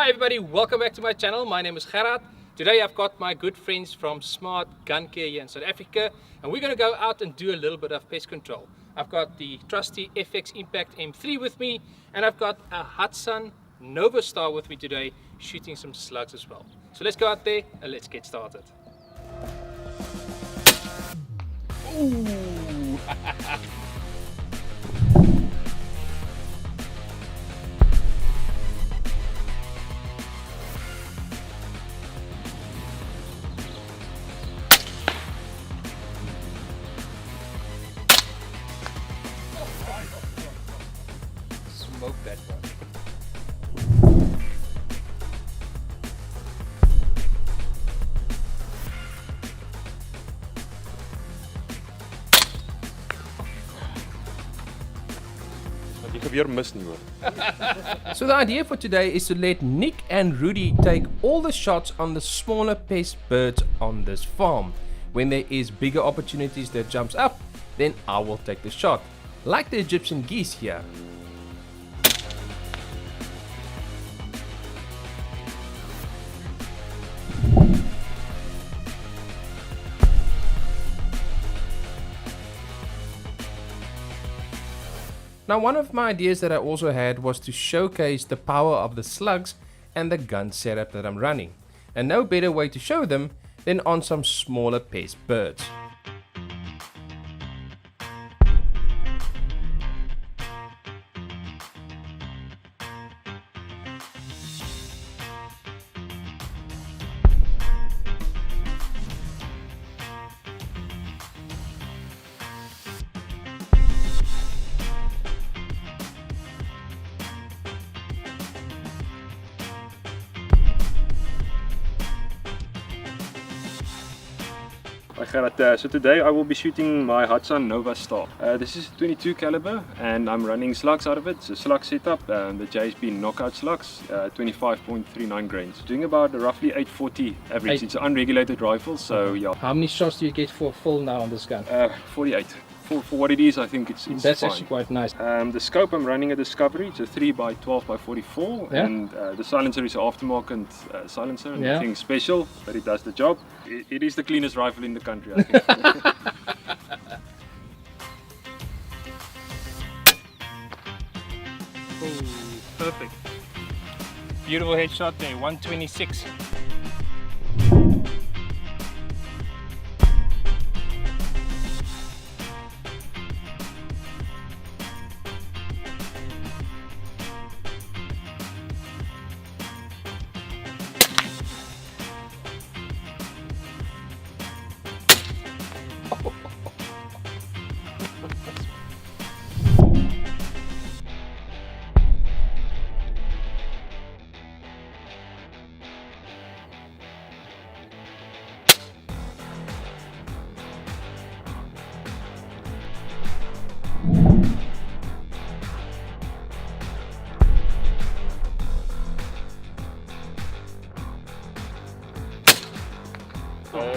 Hi everybody, welcome back to my channel. My name is Gerard. Today I've got my good friends from Smart Gun Care here in South Africa, and we're going to go out and do a little bit of pest control. I've got the trusty FX Impact M3 with me, and I've got a Hudson Nova Star with me today, shooting some slugs as well. So let's go out there and let's get started. Ooh. Smoke that one. So the idea for today is to let Nick and Rudy take all the shots on the smaller pest birds on this farm. When there is bigger opportunities that jumps up, then I will take the shot, like the Egyptian geese here. Now, one of my ideas that I also had was to showcase the power of the slugs and the gun setup that I'm running. And no better way to show them than on some smaller pest birds. Hi Gerard, so today I will be shooting my Hudson Nova Star. This is a 22 caliber and I'm running slugs out of it. It's a slug setup, the JSB knockout slugs, 25.39 grains. Doing about roughly 840 average. It's an unregulated rifle, so yeah. How many shots do you get for full now on this gun? 48. For what it is, I think it's That's fine. actually quite nice. The scope, I'm running a Discovery. It's a 3x12x44, Yeah. and the silencer is an aftermarket silencer, Yeah. nothing special, but it does the job. It is the cleanest rifle in the country, I think. Oh, perfect. Beautiful headshot there, 126.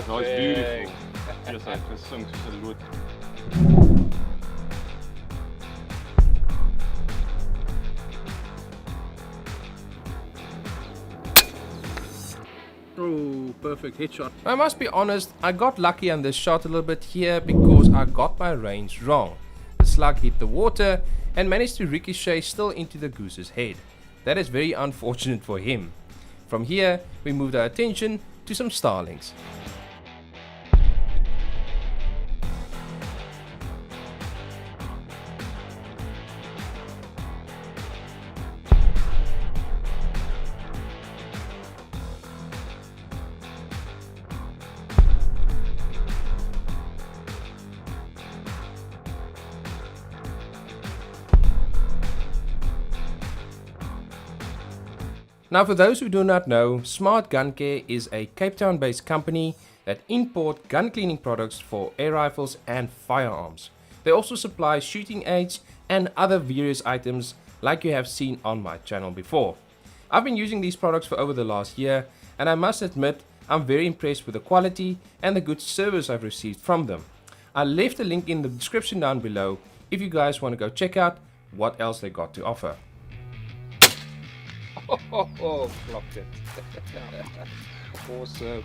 No, it's beautiful. Just like the song to the wood. Oh, perfect headshot. I must be honest, I got lucky on this shot a little bit here because I got my range wrong. The slug hit the water and managed to ricochet still into the goose's head. That is very unfortunate for him. From here, we moved our attention to some starlings. Now, for those who do not know, Smart Gun Care is a Cape Town based company that import gun cleaning products for air rifles and firearms. They also supply shooting aids and other various items like you have seen on my channel before. I've been using these products for over the last year, and I must admit I'm very impressed with the quality and the good service I've received from them. I left a link in the description down below if you guys want to go check out what else they got to offer. Oh, clocked it. Awesome.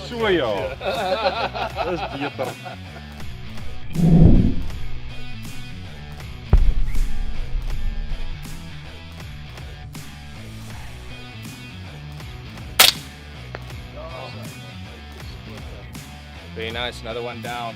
So ja, dis beter. Very nice, another one down.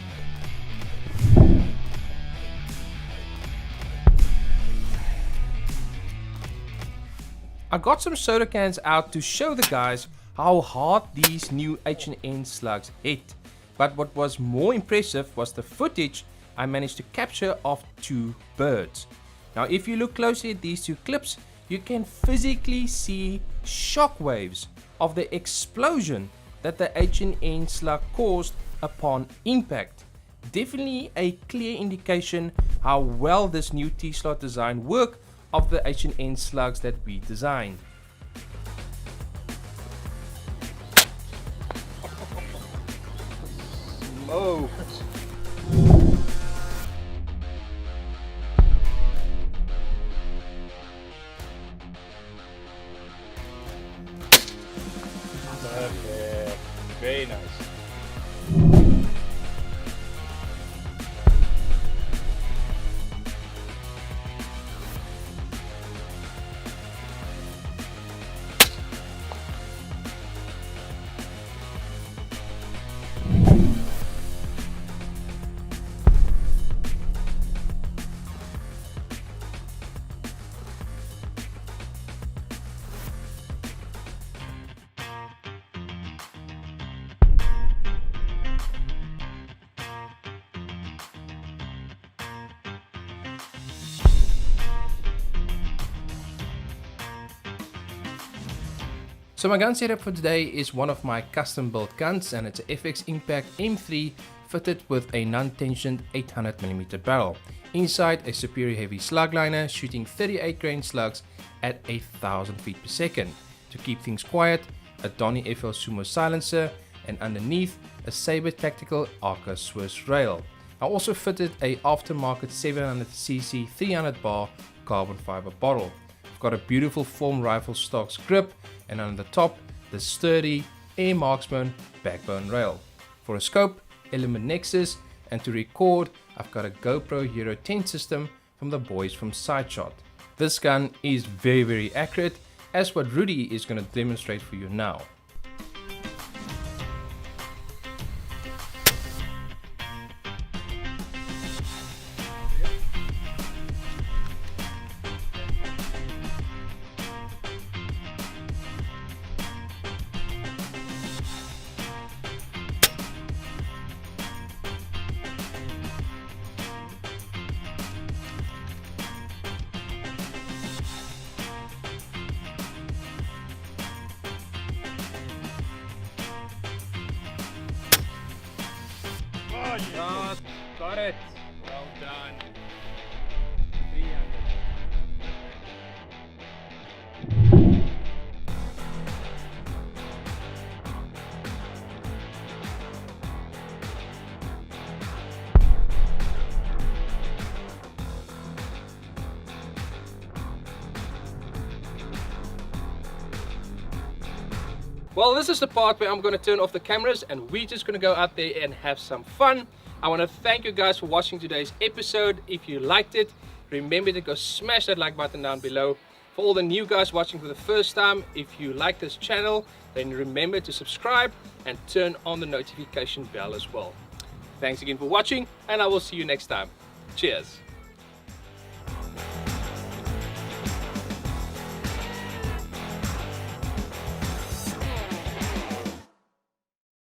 I got some soda cans out to show the guys how hard these new H&N slugs hit. But what was more impressive was the footage I managed to capture of two birds. Now if you look closely at these two clips, you can physically see shock waves of the explosion that the H&N slug caused upon impact. Definitely a clear indication how well this new T-slot design worked of the H&N slugs that we designed. Oh. Perfect. Very nice. So my gun setup for today is one of my custom built guns, and it's a FX Impact M3 fitted with a non-tensioned 800mm barrel. Inside a Superior Heavy slug liner shooting 38 grain slugs at 1000 feet per second. To keep things quiet, a Donny FL Sumo silencer, and underneath a Sabre Tactical Arca Swiss rail. I also fitted a aftermarket 700cc 300 bar carbon fiber bottle. I've got a beautiful form rifle stocks grip, and on the top the sturdy Air Marksman backbone rail. For a scope, Element Nexus, and to record I've got a GoPro Hero 10 system from the boys from Sideshot. This gun is very accurate, as what Rudy is going to demonstrate for you now. Shot, Got it! Well done. 300. Well, this is the part where I'm going to turn off the cameras and we're just going to go out there and have some fun. I want to thank you guys for watching today's episode. If you liked it, remember to go smash that like button down below. For all the new guys watching for the first time, if you like this channel, then remember to subscribe and turn on the notification bell as well. Thanks again for watching, and I will see you next time. Cheers.